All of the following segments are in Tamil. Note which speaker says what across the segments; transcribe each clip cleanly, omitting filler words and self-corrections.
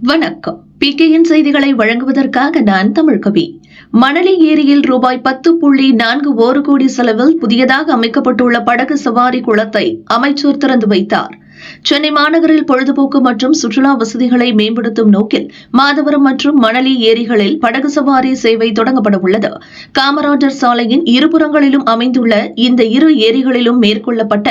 Speaker 1: வணக்கம். பிகேயின் செய்திகளை வழங்குவதற்காக நான் தமிழ்கவி. மணலி ஏரியில் ரூபாய் 10.41 கோடி செலவில் புதியதாக அமைக்கப்பட்டுள்ள படகு சவாரி குளத்தை அமைச்சர் திறந்து வைத்தார். சென்னை மாநகரில் பொழுதுபோக்கு மற்றும் சுற்றுலா வசதிகளை மேம்படுத்தும் நோக்கில் மாதவரம் மற்றும் மணலி ஏரிகளில் படகு சவாரி சேவை தொடங்கப்பட உள்ளது. காமராஜர் சாலையின் இருபுறங்களிலும் அமைந்துள்ள இந்த இரு ஏரிகளிலும் மேற்கொள்ளப்பட்ட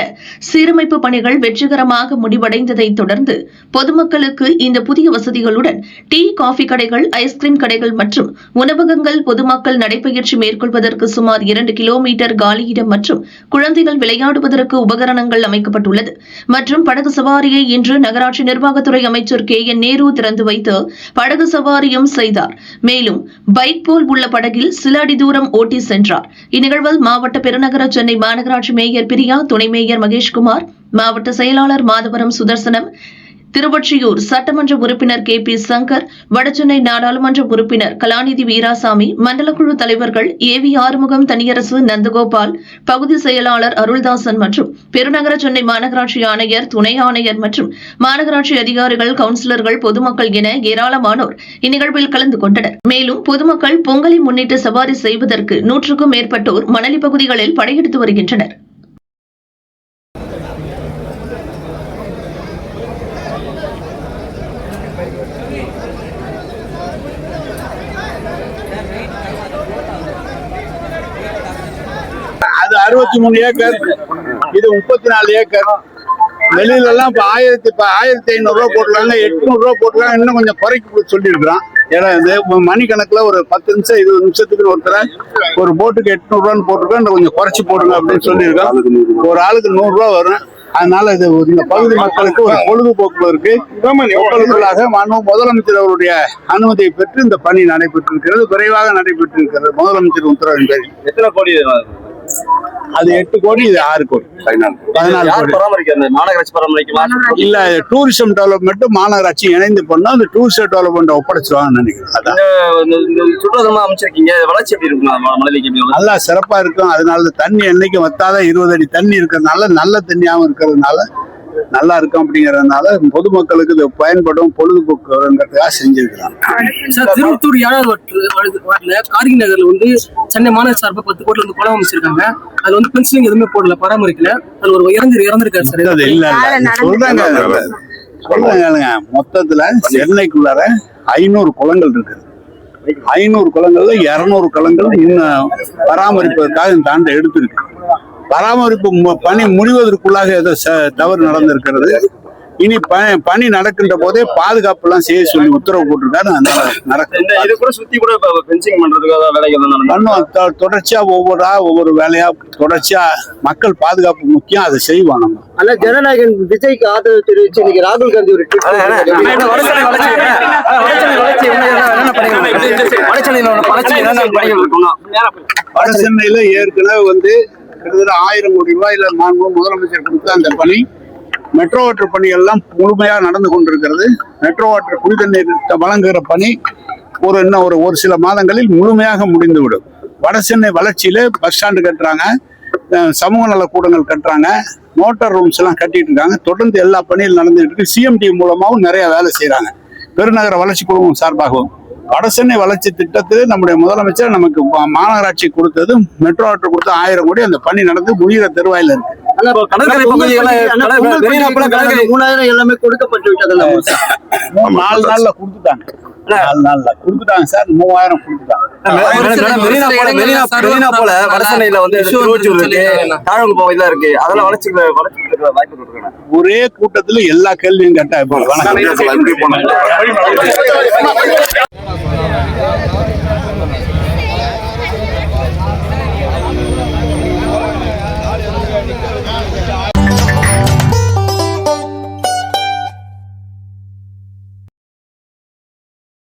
Speaker 1: சீரமைப்பு பணிகள் வெற்றிகரமாக முடிவடைந்ததை தொடர்ந்து பொதுமக்களுக்கு இந்த புதிய வசதிகளுடன் டீ, காஃபி கடைகள், ஐஸ்கிரீம் கடைகள் மற்றும் உணவகங்கள், பொதுமக்கள் நடைபயிற்சி மேற்கொள்வதற்கு சுமார் 2 கிலோமீட்டர் காலியிடம் மற்றும் குழந்தைகள் விளையாடுவதற்கு உபகரணங்கள் அமைக்கப்பட்டுள்ளது. மற்றும் படகு சவாரியை இன்று நகராட்சி நிர்வாகத்துறை அமைச்சர் KN நேரு திறந்து வைத்து படகு சவாரியும் செய்தார். மேலும் பைக் போல் உள்ள படகில் சில அடி தூரம் ஓட்டி சென்றார். இந்நிகழ்வில் மாவட்ட பெருநகர சென்னை மாநகராட்சி மேயர் பிரியா, துணை மேயர் மகேஷ்குமார், மாவட்ட செயலாளர் மாதவரம் சுதர்சனம், திருவொற்றியூர் சட்டமன்ற உறுப்பினர் KP சங்கர், வடசென்னை நாடாளுமன்ற உறுப்பினர் கலாநிதி வீராசாமி, மண்டலக்குழு தலைவர்கள் AV ஆறுமுகம், தனியரசு, நந்தகோபால், பகுதி செயலாளர் அருள்தாசன் மற்றும் பெருநகர சென்னை மாநகராட்சி ஆணையர், துணை ஆணையர் மற்றும் மாநகராட்சி அதிகாரிகள், கவுன்சிலர்கள், பொதுமக்கள் என ஏராளமானோர் இந்நிகழ்வில் கலந்து கொண்டனர். மேலும் பொதுமக்கள் பொங்கலை முன்னிட்டு சவாரி செய்வதற்கு 100க்கும் மேற்பட்டோர் மணலி பகுதிகளில் படையெடுத்து வருகின்றனர்.
Speaker 2: அது 63 ஏக்கர், இது 34 ஏக்கர். வெளியில எல்லாம் இப்ப 1500 ரூபா போட்டுருக்காங்க, 800 ரூபா போட்டுருக்காங்க. இன்னும் கொஞ்சம் குறைக்க சொல்லியிருக்கிறான். ஏன்னா இது மணிக்கணக்குல ஒரு 10 நிமிஷம் 20 நிமிஷத்துக்கு ஒருத்தர ஒரு போட்டுக்கு 800 ரூபான்னு போட்டிருக்கோம். இன்னும் கொஞ்சம் குறைச்சி போடுங்க அப்படின்னு சொல்லியிருக்கோம். ஒரு ஆளுக்கு 100 ரூபா வரும். அதனால இது இந்த பகுதி மக்களுக்கு ஒரு பொழுதுபோக்கு இருக்கு. மக்களுக்குள்ளாக முதலமைச்சர் அவருடைய அனுமதியை பெற்று இந்த பணி நடைபெற்றிருக்கிறது. விரைவாக நடைபெற்றிருக்கிறது. முதலமைச்சர் உத்தரவின் பேரில்.
Speaker 3: எத்தனை கோடி
Speaker 2: அது 8 கோடி, இது 6 கோடி. 14 கோடி.
Speaker 3: மாநகராட்சி பராமரிக்குமா?
Speaker 2: இல்ல, டூரிசம் டெவலப்மெண்ட் மாநகராட்சி இணைந்து பண்ணா அந்த டூரிஸ்ட் டெவலப்மெண்ட் ஒப்படைச்சிருவாங்கன்னு நினைக்கிறேன்.
Speaker 3: சுற்றுலா அமைச்சிருக்கீங்க, வளர்ச்சி எப்படி இருக்கும்?
Speaker 2: நல்லா சிறப்பா இருக்கும். அதனால தண்ணி என்னைக்கு வத்தாதான் 20 அடி தண்ணி இருக்கிறதுனால, நல்ல தண்ணியாவும் இருக்கிறதுனால நல்லா இருக்கும். அப்படிங்கறதுனால பொதுமக்களுக்கு இது பயன்படும், பொழுதுபோக்குங்கிறதுக்காக செஞ்சிருக்கிறாங்க.
Speaker 4: திருவத்தூர் 7வது வார்டுல கார்கி நகர்ல சென்னை மாநகர சார்பா 10 கோடி குளம் அமைச்சிருக்காங்க. அது பென்சிலிங் எதுவுமே போடல, பராமரிக்கல. அது ஒரு இறந்திருக்காரு சார்.
Speaker 2: இல்ல சொல்றாங்க மொத்தத்துல சென்னைக்குள்ளார 500 குளங்கள் இருக்கு. 500 குளங்கள்ல 200 குளங்கள் இன்னும் பராமரிப்பதற்காக இந்த ஆண்டு எடுத்திருக்கு. பராமரிப்பு பணி முடிவதற்குள்ளாக ஏதோ தவறு நடந்திருக்கிறது. இனி பணி நடக்கின்ற போதே பாதுகாப்பு எல்லாம் செய்ய சொல்லி உத்தரவு போட்டிருக்காரு. தொடர்ச்சியா ஒவ்வொரு வேலையா தொடர்ச்சியா மக்கள் பாதுகாப்பு முக்கியம், அதை செய்வோம். நம்ம
Speaker 4: ஜனநாயகன் விஜய்க்கு ஆதரவு தெரிவிச்சு இன்னைக்கு ராகுல் காந்தி ஒரு
Speaker 2: வட சென்னையில ஏற்கனவே கிட்டத்தட்ட 1000 கோடி ரூபாயில முதலமைச்சர் கொடுத்த அந்த பணி மெட்ரோ வாட்டர் பணிகள் எல்லாம் முழுமையா நடந்து கொண்டிருக்கிறது. மெட்ரோ வாட்டர் குடிநீர் வழங்குகிற பணி இன்னும் ஒரு சில மாதங்களில் முழுமையாக முடிந்துவிடும். வட சென்னை வளர்ச்சியில பஸ் ஸ்டாண்டு கட்டுறாங்க, சமூக நல கூடங்கள் கட்டுறாங்க, மோட்டார் ரூம்ஸ் எல்லாம் கட்டிட்டு இருக்காங்க. தொடர்ந்து எல்லா பணியும் நடந்துட்டு இருக்கு. CMD மூலமாகவும் நிறைய வேலை செய்யறாங்க. பெருநகர வளர்ச்சி குழுமம் சார்பாகவும் வடசென்னை வளர்ச்சி திட்டத்தில் நம்முடைய முதலமைச்சர் நமக்கு மாநகராட்சி கொடுத்தது, மெட்ரோ வாட்டர் கொடுத்த 1000 கோடி. அந்த பணி நடந்து முடிகிற தெருவாயில இருக்கு.
Speaker 4: 3000 எல்லாமே கொடுக்கப்பட்டு விட்டது.
Speaker 2: 4 நாள்ல கொடுத்துட்டாங்க. 4 நாள்ல கொடுத்துட்டாங்க சார். 3000 கொடுத்துட்டாங்க. ஒரே கூட்டத்துல எல்லா கேள்வியும் கேட்டா